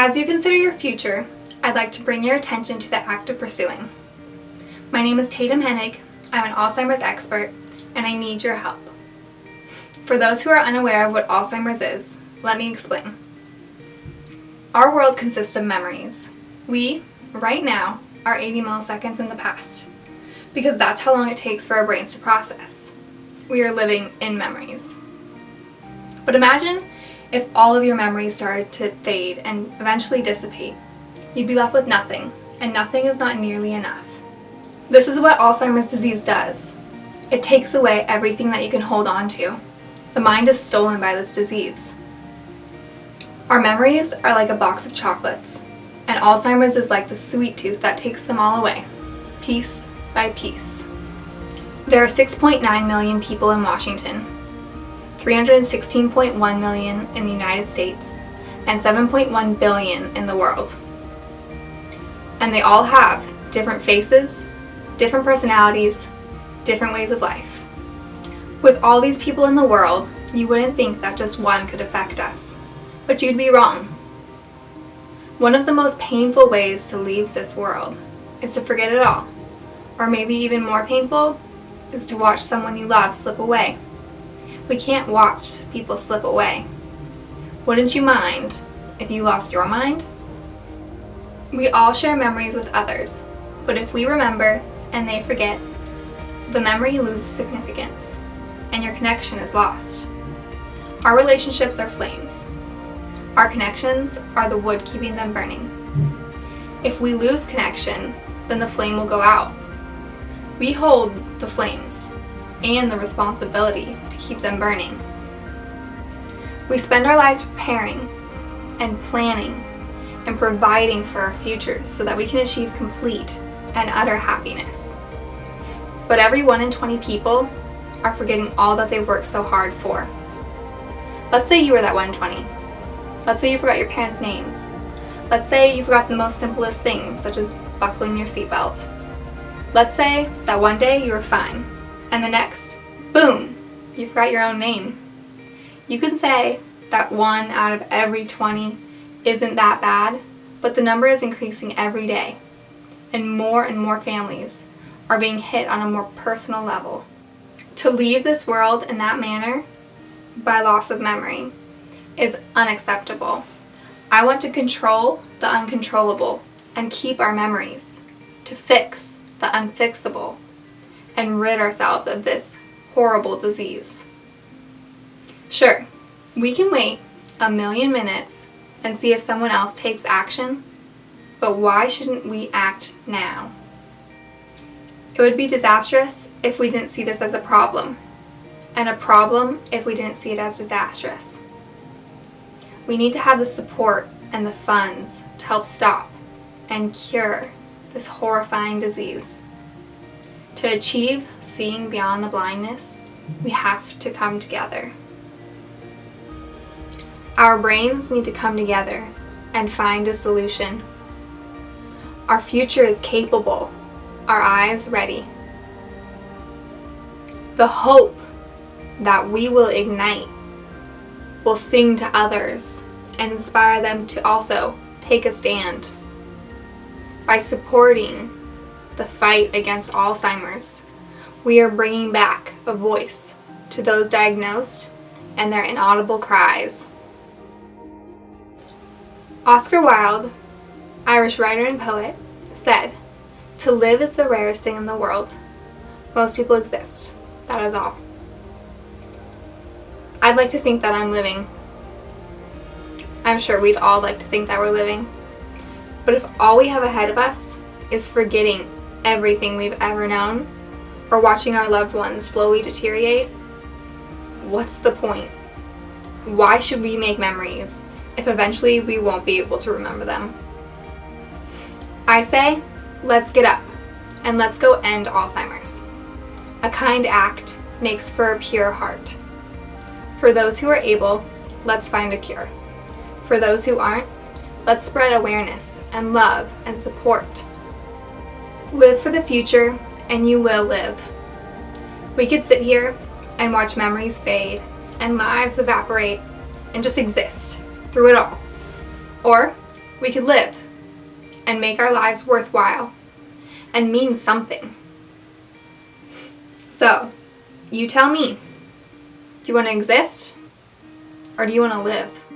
As you consider your future, I'd like to bring your attention to the act of pursuing. My name is Tatum Hennig. I'm an Alzheimer's expert, and I need your help. For those who are unaware of what Alzheimer's is, let me explain. Our world consists of memories. We, right now, are 80 milliseconds in the past, because that's how long it takes for our brains to process. We are living in memories. But imagine if all of your memories started to fade and eventually dissipate. You'd be left with nothing, and nothing is not nearly enough. This is what Alzheimer's disease does. It takes away everything that you can hold on to. The mind is stolen by this disease. Our memories are like a box of chocolates, and Alzheimer's is like the sweet tooth that takes them all away, piece by piece. There are 6.9 million people in Washington, 316.1 million in the United States, and 7.1 billion in the world. And they all have different faces, different personalities, different ways of life. With all these people in the world, you wouldn't think that just one could affect us, but you'd be wrong. One of the most painful ways to leave this world is to forget it all, or maybe even more painful is to watch someone you love slip away. We can't watch people slip away. Wouldn't you mind if you lost your mind? We all share memories with others, but if we remember and they forget, the memory loses significance, and your connection is lost. Our relationships are flames. Our connections are the wood keeping them burning. If we lose connection, then the flame will go out. We hold the flames and the responsibility to keep them burning. We spend our lives preparing and planning and providing for our futures so that we can achieve complete and utter happiness. But every 1 in 20 people are forgetting all that they've worked so hard for. Let's say you were that 1 in 20. Let's say you forgot your parents' names. Let's say you forgot the most simplest things, such as buckling your seatbelt. Let's say that one day you were fine, and the next, boom, you forgot your own name. You can say that 1 out of every 20 isn't that bad, but the number is increasing every day, and more families are being hit on a more personal level. To leave this world in that manner, by loss of memory, is unacceptable. I want to control the uncontrollable and keep our memories, to fix the unfixable, and rid ourselves of this horrible disease. Sure, we can wait 1,000,000 minutes and see if someone else takes action, but why shouldn't we act now? It would be disastrous if we didn't see this as a problem, and a problem if we didn't see it as disastrous. We need to have the support and the funds to help stop and cure this horrifying disease. To achieve seeing beyond the blindness, we have to come together. Our brains need to come together and find a solution. Our future is capable, our eyes ready. The hope that we will ignite will sing to others and inspire them to also take a stand. By supporting the fight against Alzheimer's, we are bringing back a voice to those diagnosed and their inaudible cries. Oscar Wilde, Irish writer and poet, said, "To live is the rarest thing in the world. Most people exist. That is all." I'd like to think that I'm living. I'm sure we'd all like to think that we're living. But if all we have ahead of us is forgetting everything we've ever known, or watching our loved ones slowly deteriorate, what's the point? Why should we make memories if eventually we won't be able to remember them? I say, let's get up and let's go end Alzheimer's. A kind act makes for a pure heart. For those who are able, let's find a cure. For those who aren't, let's spread awareness and love and support. Live for the future, and you will live. We could sit here and watch memories fade and lives evaporate and just exist through it all. Or we could live and make our lives worthwhile and mean something. So, you tell me, do you want to exist or do you want to live?